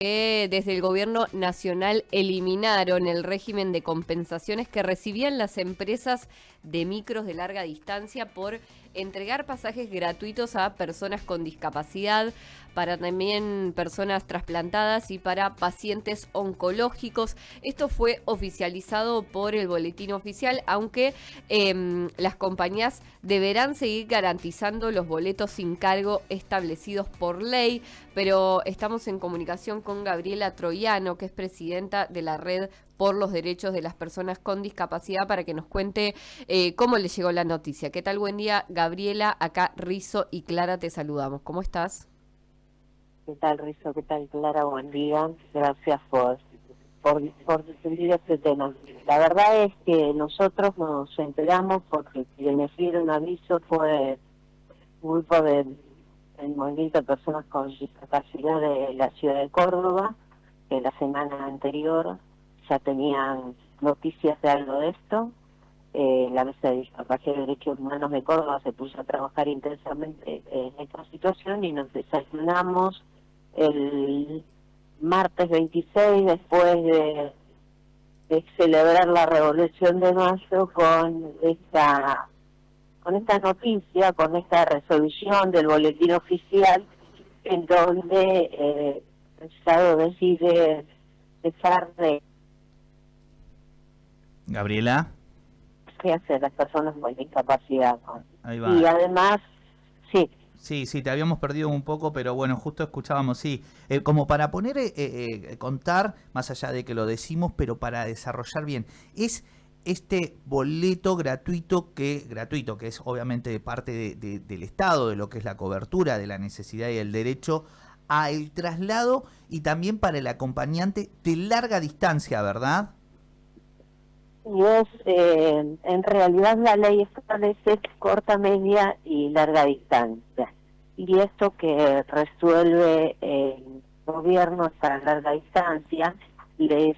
Que desde el gobierno nacional eliminaron el régimen de compensaciones que recibían las empresas de micros de larga distancia por entregar pasajes gratuitos a personas con discapacidad, para también personas trasplantadas y para pacientes oncológicos. Esto fue oficializado por el boletín oficial, aunque las compañías deberán seguir garantizando los boletos sin cargo establecidos por ley. Pero estamos en comunicación con Gabriela Troiano, que es presidenta de la Red por los Derechos de las Personas con Discapacidad, para que nos cuente cómo le llegó la noticia. ¿Qué tal? Buen día, Gabriela. Acá Rizo y Clara te saludamos. ¿Cómo estás? ¿Qué tal, Rizo? ¿Qué tal, Clara? Buen día. Gracias por difundir este tema. La verdad es que nosotros nos enteramos porque quienes dieron aviso fue un grupo del movimiento de personas con discapacidad de la ciudad de Córdoba, que la semana anterior ya tenían noticias de algo de esto. La Mesa de Discapacidad y Derechos Humanos de Córdoba se puso a trabajar intensamente en esta situación y nos desayunamos el martes 26, después de celebrar la Revolución de Mayo, con esta noticia, con esta resolución del boletín oficial, en donde el Estado decide dejar de Gabriela, qué hacer las personas con discapacidad. ahí Y va. además, sí. Sí, te habíamos perdido un poco, pero bueno, justo escuchábamos, sí. Como para poner, contar, más allá de que lo decimos, pero para desarrollar bien, es este boleto gratuito que es obviamente de parte del Estado, de lo que es la cobertura de la necesidad y el derecho al traslado, y también para el acompañante de larga distancia, ¿verdad? Y en realidad la ley establece corta, media y larga distancia. Y esto que resuelve el gobierno para larga distancia les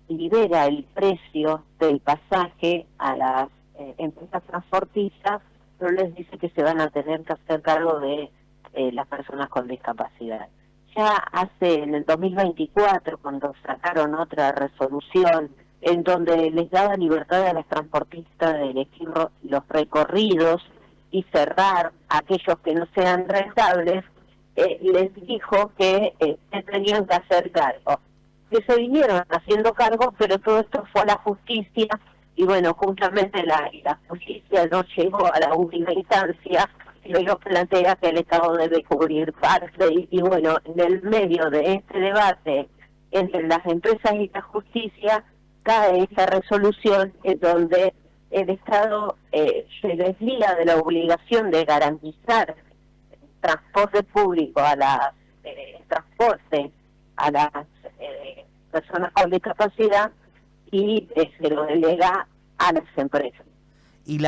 libera el precio del pasaje a las empresas transportistas, pero les dice que se van a tener que hacer cargo de las personas con discapacidad. Ya en el 2024, cuando sacaron otra resolución en donde les daba libertad a los transportistas de elegir los recorridos y cerrar aquellos que no sean rentables, les dijo que se tenían que hacer cargo. Que se vinieron haciendo cargo, pero todo esto fue a la justicia, y bueno, justamente la justicia no llegó a la última instancia, y luego plantea que el Estado debe cubrir parte, y bueno, en el medio de este debate entre las empresas y la justicia, cae esa resolución en donde el Estado se desliga de la obligación de garantizar transporte público transporte a las personas con discapacidad, y se lo delega a las empresas. Y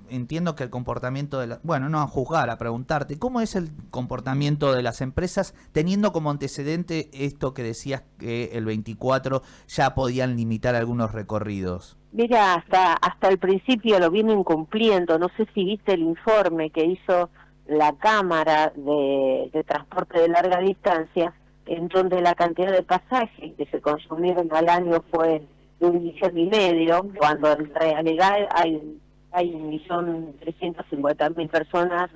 entiendo que el comportamiento de bueno, no a juzgar, a preguntarte, ¿cómo es el comportamiento de las empresas teniendo como antecedente esto que decías que el 24 ya podían limitar algunos recorridos? Mira, hasta el principio lo vienen cumpliendo. No sé si viste el informe que hizo la Cámara de Transporte de Larga Distancia, en donde la cantidad de pasajes que se consumieron al año fue de 1,5 millones, cuando en realidad hay 1.350.000 personas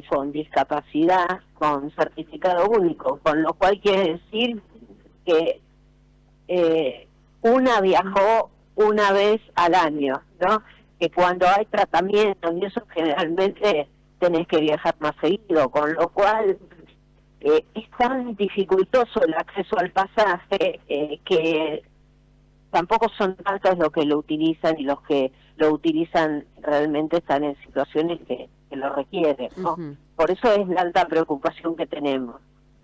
con discapacidad, con certificado único, con lo cual quiere decir que una viajó una vez al año, ¿no? Que cuando hay tratamientos y eso, generalmente tenés que viajar más seguido, con lo cual es tan dificultoso el acceso al pasaje que tampoco son tantos los que lo utilizan, y los que lo utilizan realmente están en situaciones que lo requieren, ¿no? Uh-huh. Por eso es la alta preocupación que tenemos,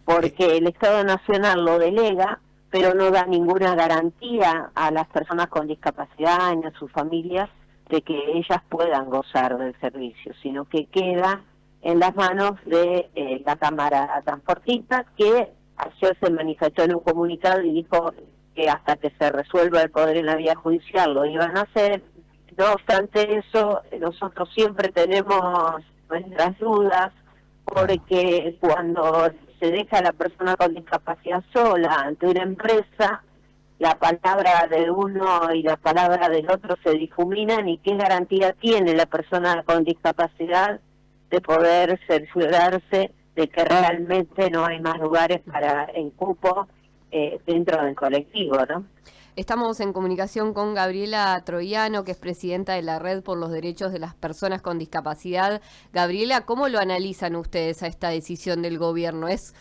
porque el Estado Nacional lo delega, pero no da ninguna garantía a las personas con discapacidad ni a sus familias de que ellas puedan gozar del servicio, sino que queda en las manos de la Cámara Transportista, que ayer se manifestó en un comunicado y dijo que hasta que se resuelva el poder en la vía judicial lo iban a hacer. No obstante eso, nosotros siempre tenemos nuestras dudas, porque cuando se deja a la persona con discapacidad sola ante una empresa, la palabra de uno y la palabra del otro se difuminan, y qué garantía tiene la persona con discapacidad de poder cerciorarse de que realmente no hay más lugares para el cupo dentro del colectivo, ¿no? Estamos en comunicación con Gabriela Troiano, que es presidenta de la Red por los Derechos de las Personas con Discapacidad. Gabriela, ¿cómo lo analizan ustedes a esta decisión del gobierno? ¿Es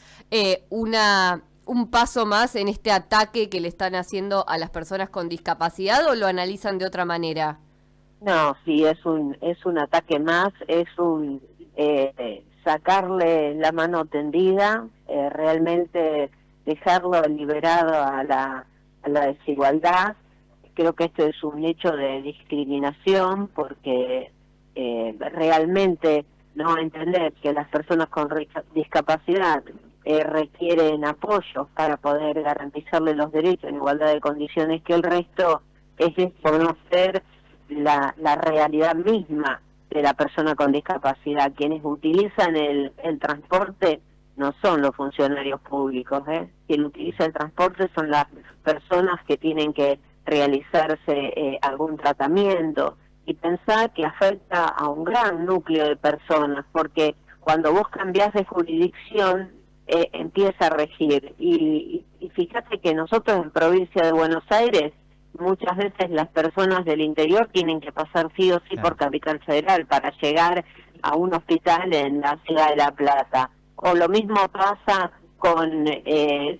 un paso más en este ataque que le están haciendo a las personas con discapacidad o lo analizan de otra manera? No, sí, es un ataque más, es un sacarle la mano tendida, realmente dejarlo liberado a la desigualdad. Creo que esto es un hecho de discriminación, porque realmente no entender que las personas con discapacidad requieren apoyo para poder garantizarles los derechos en igualdad de condiciones que el resto, es desconocer la realidad misma de la persona con discapacidad. Quienes utilizan el transporte no son los funcionarios públicos, Quien utiliza el transporte son las personas que tienen que realizarse algún tratamiento, y pensar que afecta a un gran núcleo de personas, porque cuando vos cambiás de jurisdicción empieza a regir, y fíjate que nosotros en provincia de Buenos Aires muchas veces las personas del interior tienen que pasar sí o sí por Capital Federal para llegar a un hospital en la ciudad de La Plata. O lo mismo pasa con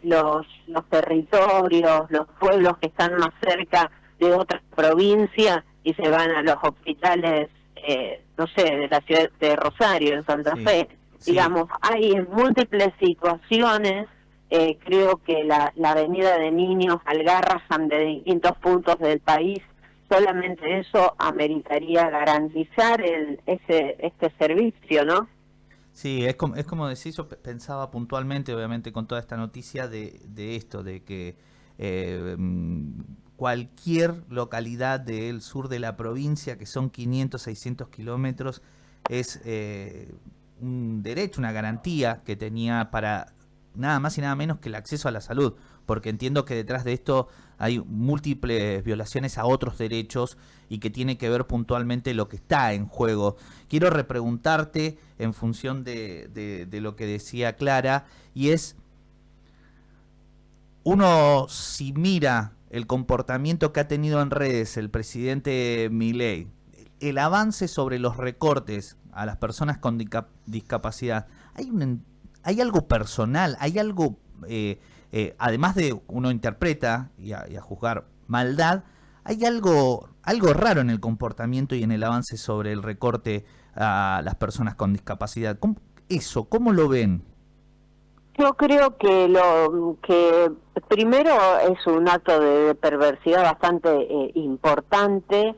los territorios, los pueblos que están más cerca de otras provincias y se van a los hospitales, no sé, de la ciudad de Rosario, en Santa Fe. Sí. Digamos, hay en múltiples situaciones. Creo que la venida de niños al Garrahan de distintos puntos del país, solamente eso ameritaría garantizar este servicio, ¿no? Sí, es como decir, yo pensaba puntualmente, obviamente, con toda esta noticia de esto, de que cualquier localidad del sur de la provincia, que son 500, 600 kilómetros, es un derecho, una garantía que tenía para nada más y nada menos que el acceso a la salud, porque entiendo que detrás de esto hay múltiples violaciones a otros derechos y que tiene que ver puntualmente lo que está en juego. Quiero repreguntarte en función de lo que decía Clara, y es, uno si mira el comportamiento que ha tenido en redes el presidente Milei, el avance sobre los recortes a las personas con discapacidad, hay algo personal, hay algo, además de uno interpreta y a juzgar maldad, hay algo raro en el comportamiento y en el avance sobre el recorte a las personas con discapacidad. ¿Cómo lo ven? Yo creo que primero es un acto de perversidad bastante importante.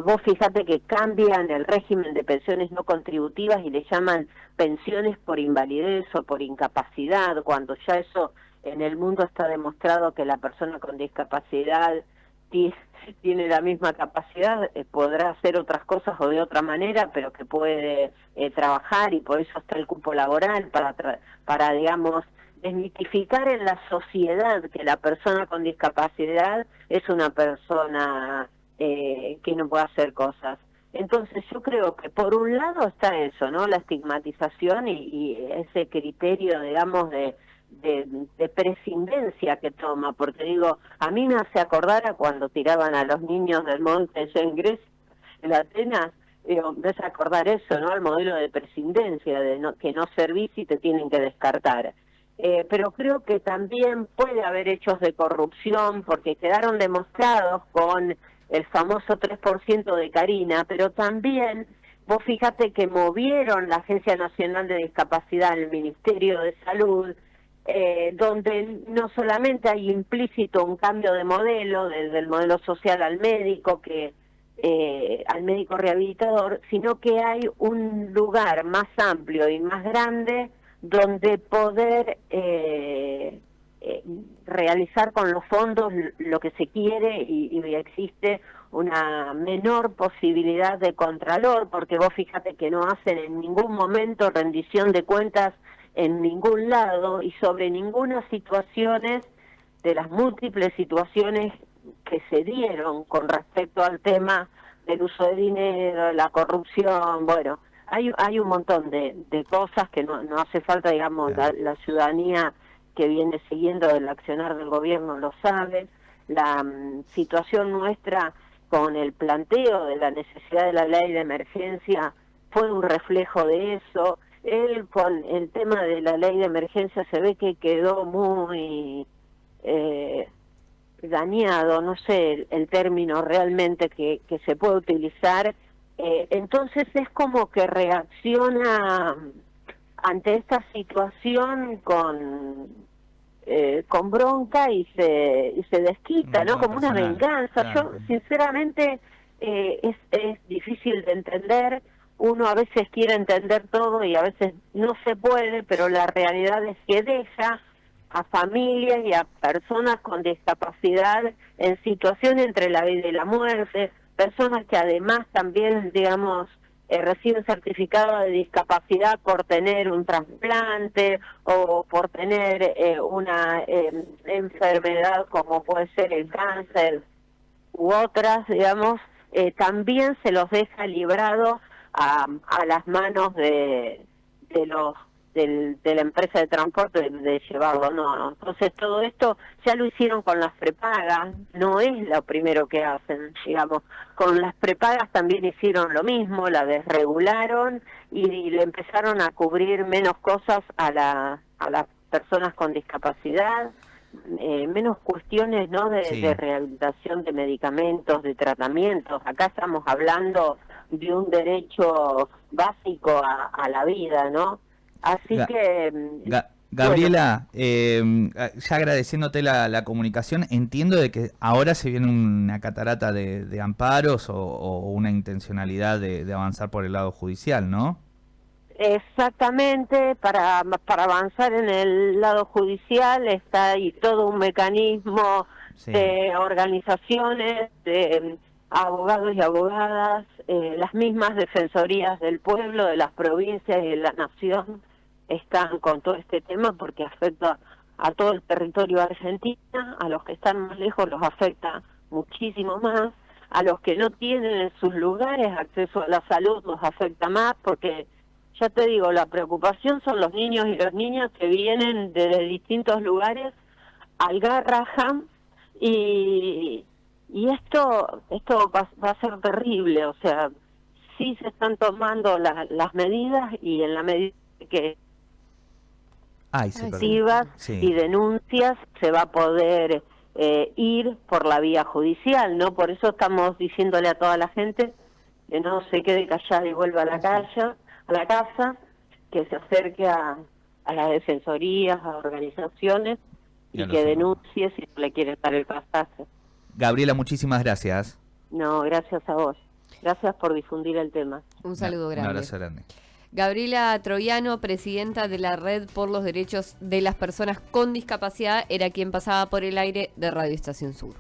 Vos fíjate que cambian el régimen de pensiones no contributivas y le llaman pensiones por invalidez o por incapacidad, cuando ya eso en el mundo está demostrado que la persona con discapacidad tiene la misma capacidad, podrá hacer otras cosas o de otra manera, pero que puede trabajar, y por eso está el cupo laboral, para digamos, desmitificar en la sociedad que la persona con discapacidad es una persona que no puede hacer cosas. Entonces yo creo que por un lado está eso, ¿no? La estigmatización y ese criterio, digamos, de prescindencia que toma, porque digo, a mí me hace acordar a cuando tiraban a los niños del monte en Grecia, en Atenas, digo, me hace acordar eso, ¿no? El modelo de prescindencia, que no servís y te tienen que descartar. Pero creo que también puede haber hechos de corrupción, porque quedaron demostrados con el famoso 3% de Carina, pero también vos fíjate que movieron la Agencia Nacional de Discapacidad al Ministerio de Salud, donde no solamente hay implícito un cambio de modelo, desde el modelo social al médico, al médico rehabilitador, sino que hay un lugar más amplio y más grande donde poder realizar con los fondos lo que se quiere, y existe una menor posibilidad de contralor, porque vos fíjate que no hacen en ningún momento rendición de cuentas en ningún lado y sobre ninguna situaciones de las múltiples situaciones que se dieron con respecto al tema del uso de dinero, la corrupción, bueno, hay un montón de cosas que no hace falta, digamos, la ciudadanía que viene siguiendo el accionar del gobierno lo sabe. La situación nuestra con el planteo de la necesidad de la ley de emergencia fue un reflejo de eso. Él con el tema de la ley de emergencia se ve que quedó muy dañado, no sé el término realmente que se puede utilizar. Entonces es como que reacciona ante esta situación con bronca y se desquita, ¿no? Como una venganza. Claro. Yo, sinceramente, es difícil de entender. Uno a veces quiere entender todo y a veces no se puede, pero la realidad es que deja a familias y a personas con discapacidad en situación entre la vida y la muerte, personas que además también, digamos, reciben certificado de discapacidad por tener un trasplante o por tener una enfermedad como puede ser el cáncer u otras, digamos, también se los deja librado a las manos de la empresa de transporte de llevarlo, no. Entonces todo esto ya lo hicieron con las prepagas, no es lo primero que hacen, digamos. Con las prepagas también hicieron lo mismo, la desregularon y le empezaron a cubrir menos cosas a las personas con discapacidad, menos cuestiones, ¿no? De rehabilitación de medicamentos, de tratamientos. Acá estamos hablando de un derecho básico a la vida, ¿no? Así que... Gabriela, ya agradeciéndote la comunicación, entiendo de que ahora se viene una catarata de amparos o una intencionalidad de avanzar por el lado judicial, ¿no? Exactamente, para avanzar en el lado judicial está ahí todo un mecanismo de organizaciones, de abogados y abogadas, las mismas defensorías del pueblo, de las provincias y de la nación están con todo este tema porque afecta a todo el territorio de Argentina, a los que están más lejos los afecta muchísimo más, a los que no tienen en sus lugares acceso a la salud los afecta más porque, ya te digo, la preocupación son los niños y las niñas que vienen de distintos lugares al Garrahan y esto va a ser terrible, o sea, sí se están tomando las medidas y en la medida que activas y denuncias se va a poder ir por la vía judicial, ¿no? Por eso estamos diciéndole a toda la gente que no se quede callada y vuelva a la casa, que se acerque a las defensorías, a organizaciones y que denuncie si no le quiere dar el pasaje. Gabriela, muchísimas gracias. No, gracias a vos. Gracias por difundir el tema. Un saludo grande. Un abrazo grande. Gabriela Troiano, presidenta de la Red por los Derechos de las Personas con Discapacidad, era quien pasaba por el aire de Radio Estación Sur.